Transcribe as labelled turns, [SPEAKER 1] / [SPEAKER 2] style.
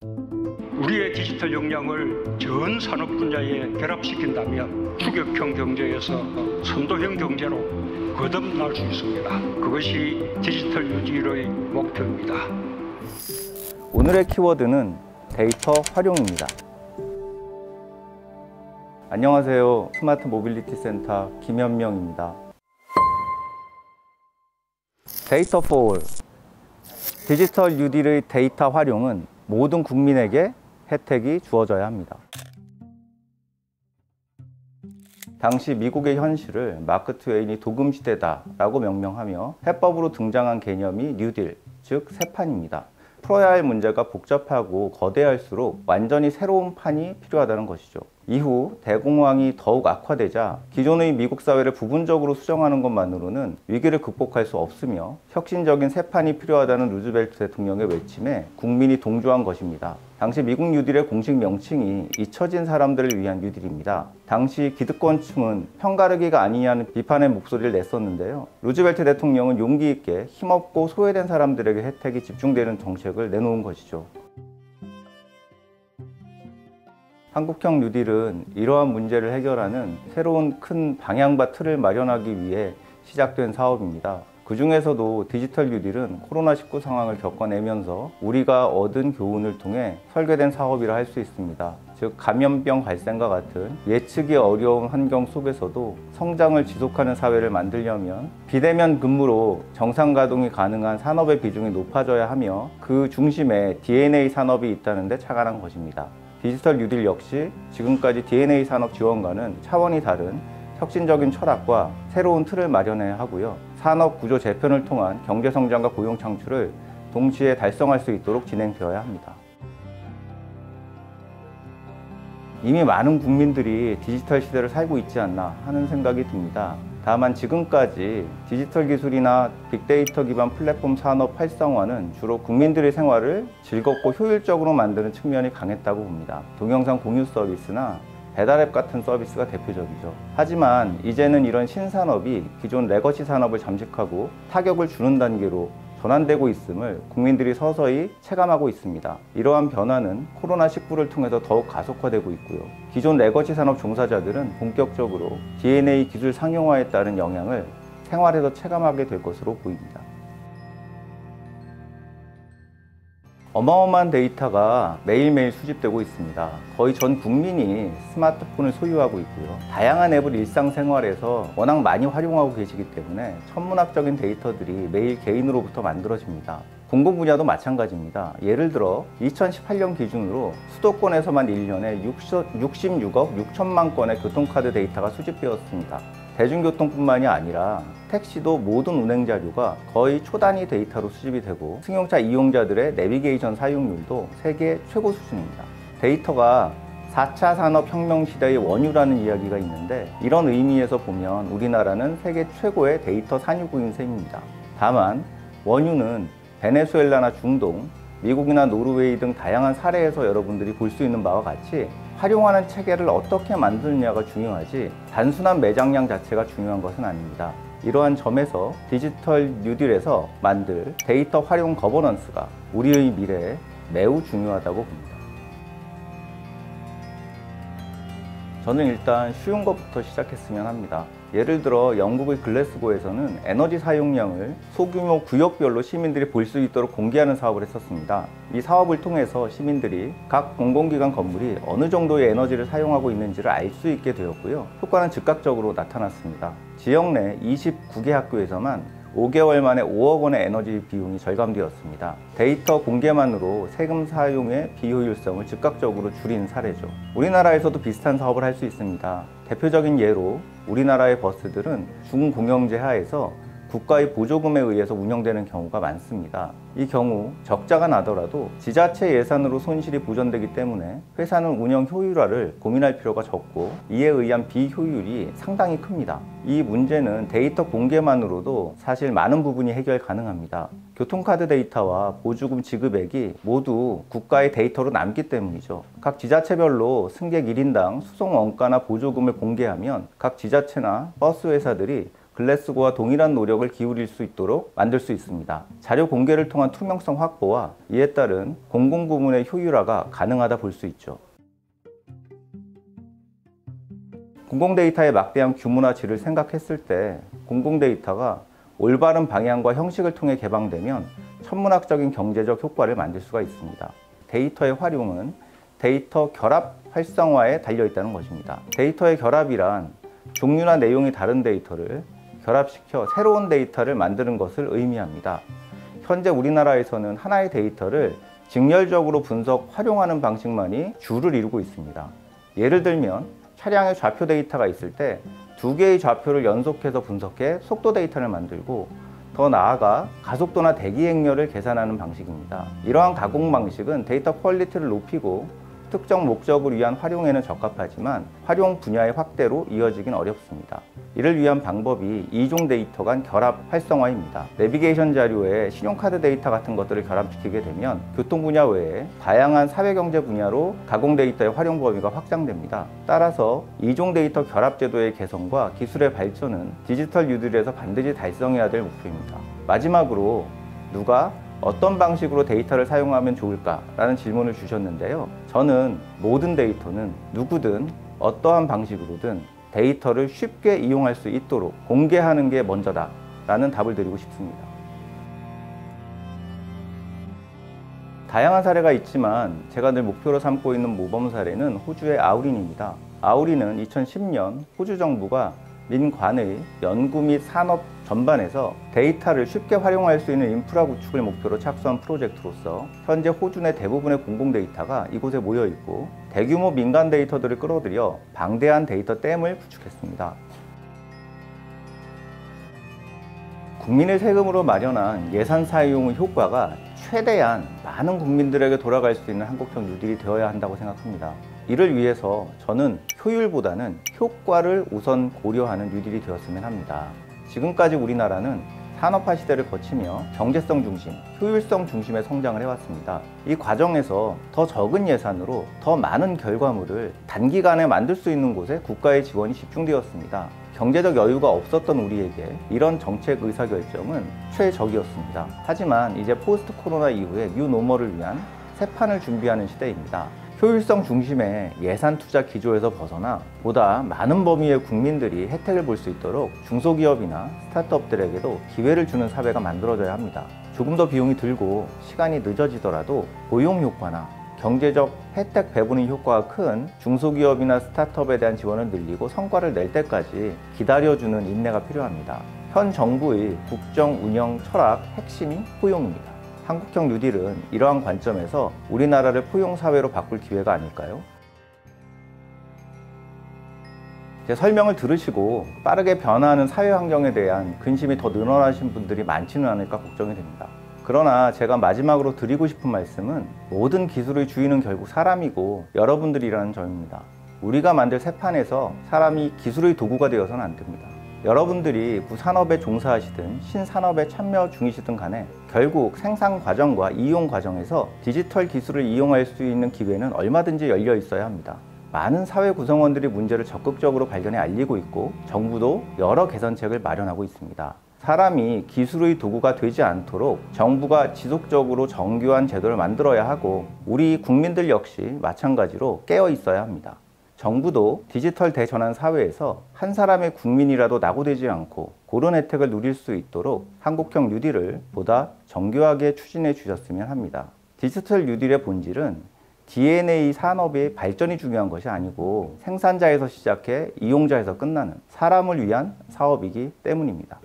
[SPEAKER 1] 우리의 디지털 역량을 전 산업 분야에 결합시킨다면 추격형 경제에서 선도형 경제로 거듭날 수 있습니다. 그것이 디지털 유지의 목표입니다.
[SPEAKER 2] 오늘의 키워드는 데이터 활용입니다. 안녕하세요. 스마트 모빌리티 센터 김현명입니다. 데이터 포올, 디지털 뉴딜의 데이터 활용은 모든 국민에게 혜택이 주어져야 합니다. 당시 미국의 현실을 마크 트웨인이 도금시대다라고 명명하며 해법으로 등장한 개념이 뉴딜, 즉 새판입니다. 풀어야 할 문제가 복잡하고 거대할수록 완전히 새로운 판이 필요하다는 것이죠. 이후 대공황이 더욱 악화되자 기존의 미국 사회를 부분적으로 수정하는 것만으로는 위기를 극복할 수 없으며 혁신적인 새 판이 필요하다는 루즈벨트 대통령의 외침에 국민이 동조한 것입니다. 당시 미국 뉴딜의 공식 명칭이 잊혀진 사람들을 위한 뉴딜입니다. 당시 기득권층은 편가르기가 아니냐는 비판의 목소리를 냈었는데요. 루즈벨트 대통령은 용기 있게 힘없고 소외된 사람들에게 혜택이 집중되는 정책을 내놓은 것이죠. 한국형 뉴딜은 이러한 문제를 해결하는 새로운 큰 방향과 틀을 마련하기 위해 시작된 사업입니다. 그 중에서도 디지털 뉴딜은 코로나19 상황을 겪어내면서 우리가 얻은 교훈을 통해 설계된 사업이라 할 수 있습니다. 즉 감염병 발생과 같은 예측이 어려운 환경 속에서도 성장을 지속하는 사회를 만들려면 비대면 근무로 정상 가동이 가능한 산업의 비중이 높아져야 하며 그 중심에 DNA 산업이 있다는 데 착안한 것입니다. 디지털 뉴딜 역시 지금까지 DNA 산업 지원과는 차원이 다른 혁신적인 철학과 새로운 틀을 마련해야 하고요. 산업 구조 재편을 통한 경제 성장과 고용 창출을 동시에 달성할 수 있도록 진행되어야 합니다. 이미 많은 국민들이 디지털 시대를 살고 있지 않나 하는 생각이 듭니다. 다만 지금까지 디지털 기술이나 빅데이터 기반 플랫폼 산업 활성화는 주로 국민들의 생활을 즐겁고 효율적으로 만드는 측면이 강했다고 봅니다. 동영상 공유 서비스나 배달앱 같은 서비스가 대표적이죠. 하지만 이제는 이런 신산업이 기존 레거시 산업을 잠식하고 타격을 주는 단계로 전환되고 있음을 국민들이 서서히 체감하고 있습니다. 이러한 변화는 코로나19를 통해서 더욱 가속화되고 있고요. 기존 레거시 산업 종사자들은 본격적으로 DNA 기술 상용화에 따른 영향을 생활에서 체감하게 될 것으로 보입니다. 어마어마한 데이터가 매일매일 수집되고 있습니다. 거의 전 국민이 스마트폰을 소유하고 있고요. 다양한 앱을 일상생활에서 워낙 많이 활용하고 계시기 때문에 천문학적인 데이터들이 매일 개인으로부터 만들어집니다. 공공 분야도 마찬가지입니다. 예를 들어 2018년 기준으로 수도권에서만 1년에 66억 6천만 건의 교통카드 데이터가 수집되었습니다. 대중교통뿐만이 아니라 택시도 모든 운행 자료가 거의 초단위 데이터로 수집이 되고 승용차 이용자들의 내비게이션 사용률도 세계 최고 수준입니다. 데이터가 4차 산업혁명 시대의 원유라는 이야기가 있는데 이런 의미에서 보면 우리나라는 세계 최고의 데이터 산유국인 셈입니다. 다만 원유는 베네수엘라나 중동, 미국이나 노르웨이 등 다양한 사례에서 여러분들이 볼 수 있는 바와 같이 활용하는 체계를 어떻게 만드느냐가 중요하지 단순한 매장량 자체가 중요한 것은 아닙니다. 이러한 점에서 디지털 뉴딜에서 만들 데이터 활용 거버넌스가 우리의 미래에 매우 중요하다고 봅니다. 저는 일단 쉬운 것부터 시작했으면 합니다. 예를 들어 영국의 글래스고에서는 에너지 사용량을 소규모 구역별로 시민들이 볼 수 있도록 공개하는 사업을 했었습니다. 이 사업을 통해서 시민들이 각 공공기관 건물이 어느 정도의 에너지를 사용하고 있는지를 알 수 있게 되었고요. 효과는 즉각적으로 나타났습니다. 지역 내 29개 학교에서만 5개월 만에 5억 원의 에너지 비용이 절감되었습니다. 데이터 공개만으로 세금 사용의 비효율성을 즉각적으로 줄인 사례죠. 우리나라에서도 비슷한 사업을 할 수 있습니다. 대표적인 예로 우리나라의 버스들은 중공영제 하에서 국가의 보조금에 의해서 운영되는 경우가 많습니다. 이 경우 적자가 나더라도 지자체 예산으로 손실이 보전되기 때문에 회사는 운영 효율화를 고민할 필요가 적고 이에 의한 비효율이 상당히 큽니다. 이 문제는 데이터 공개만으로도 사실 많은 부분이 해결 가능합니다. 교통카드 데이터와 보조금 지급액이 모두 국가의 데이터로 남기 때문이죠. 각 지자체별로 승객 1인당 수송 원가나 보조금을 공개하면 각 지자체나 버스 회사들이 글래스고와 동일한 노력을 기울일 수 있도록 만들 수 있습니다. 자료 공개를 통한 투명성 확보와 이에 따른 공공부문의 효율화가 가능하다 볼 수 있죠. 공공데이터의 막대한 규모나 질을 생각했을 때 공공데이터가 올바른 방향과 형식을 통해 개방되면 천문학적인 경제적 효과를 만들 수가 있습니다. 데이터의 활용은 데이터 결합 활성화에 달려 있다는 것입니다. 데이터의 결합이란 종류나 내용이 다른 데이터를 결합시켜 새로운 데이터를 만드는 것을 의미합니다. 현재 우리나라에서는 하나의 데이터를 직렬적으로 분석, 활용하는 방식만이 주를 이루고 있습니다. 예를 들면 차량의 좌표 데이터가 있을 때 두 개의 좌표를 연속해서 분석해 속도 데이터를 만들고 더 나아가 가속도나 대기 행렬을 계산하는 방식입니다. 이러한 가공 방식은 데이터 퀄리티를 높이고 특정 목적을 위한 활용에는 적합하지만 활용 분야의 확대로 이어지긴 어렵습니다. 이를 위한 방법이 이종 데이터 간 결합 활성화입니다. 내비게이션 자료에 신용카드 데이터 같은 것들을 결합시키게 되면 교통 분야 외에 다양한 사회경제 분야로 가공 데이터의 활용 범위가 확장됩니다. 따라서 이종 데이터 결합 제도의 개선과 기술의 발전은 디지털 뉴딜에서 반드시 달성해야 될 목표입니다. 마지막으로 누가 어떤 방식으로 데이터를 사용하면 좋을까라는 질문을 주셨는데요. 저는 모든 데이터는 누구든 어떠한 방식으로든 데이터를 쉽게 이용할 수 있도록 공개하는 게 먼저다 라는 답을 드리고 싶습니다. 다양한 사례가 있지만 제가 늘 목표로 삼고 있는 모범 사례는 호주의 아우린입니다. 아우린은 2010년 호주 정부가 민관의 연구 및 산업 전반에서 데이터를 쉽게 활용할 수 있는 인프라 구축을 목표로 착수한 프로젝트로서 현재 호주 내 대부분의 공공 데이터가 이곳에 모여 있고 대규모 민간 데이터들을 끌어들여 방대한 데이터 댐을 구축했습니다. 국민의 세금으로 마련한 예산 사용의 효과가 최대한 많은 국민들에게 돌아갈 수 있는 한국형 뉴딜이 되어야 한다고 생각합니다. 이를 위해서 저는 효율보다는 효과를 우선 고려하는 뉴딜이 되었으면 합니다. 지금까지 우리나라는 산업화 시대를 거치며 경제성 중심, 효율성 중심의 성장을 해왔습니다. 이 과정에서 더 적은 예산으로 더 많은 결과물을 단기간에 만들 수 있는 곳에 국가의 지원이 집중되었습니다. 경제적 여유가 없었던 우리에게 이런 정책 의사결정은 최적이었습니다. 하지만 이제 포스트 코로나 이후에 뉴 노멀을 위한 새 판을 준비하는 시대입니다. 효율성 중심의 예산 투자 기조에서 벗어나 보다 많은 범위의 국민들이 혜택을 볼 수 있도록 중소기업이나 스타트업들에게도 기회를 주는 사회가 만들어져야 합니다. 조금 더 비용이 들고 시간이 늦어지더라도 고용 효과나 경제적 혜택 배분의 효과가 큰 중소기업이나 스타트업에 대한 지원을 늘리고 성과를 낼 때까지 기다려주는 인내가 필요합니다. 현 정부의 국정 운영 철학 핵심이 포용입니다. 한국형 뉴딜은 이러한 관점에서 우리나라를 포용사회로 바꿀 기회가 아닐까요? 제 설명을 들으시고 빠르게 변화하는 사회 환경에 대한 근심이 더 늘어나신 분들이 많지는 않을까 걱정이 됩니다. 그러나 제가 마지막으로 드리고 싶은 말씀은 모든 기술의 주인은 결국 사람이고 여러분들이라는 점입니다. 우리가 만들 새 판에서 사람이 기술의 도구가 되어서는 안 됩니다. 여러분들이 구산업에 종사하시든 신산업에 참여 중이시든 간에 결국 생산 과정과 이용 과정에서 디지털 기술을 이용할 수 있는 기회는 얼마든지 열려 있어야 합니다. 많은 사회 구성원들이 문제를 적극적으로 발견해 알리고 있고 정부도 여러 개선책을 마련하고 있습니다. 사람이 기술의 도구가 되지 않도록 정부가 지속적으로 정교한 제도를 만들어야 하고 우리 국민들 역시 마찬가지로 깨어 있어야 합니다. 정부도 디지털 대전환 사회에서 한 사람의 국민이라도 낙오되지 않고 그런 혜택을 누릴 수 있도록 한국형 뉴딜을 보다 정교하게 추진해 주셨으면 합니다. 디지털 뉴딜의 본질은 DNA 산업의 발전이 중요한 것이 아니고 생산자에서 시작해 이용자에서 끝나는 사람을 위한 사업이기 때문입니다.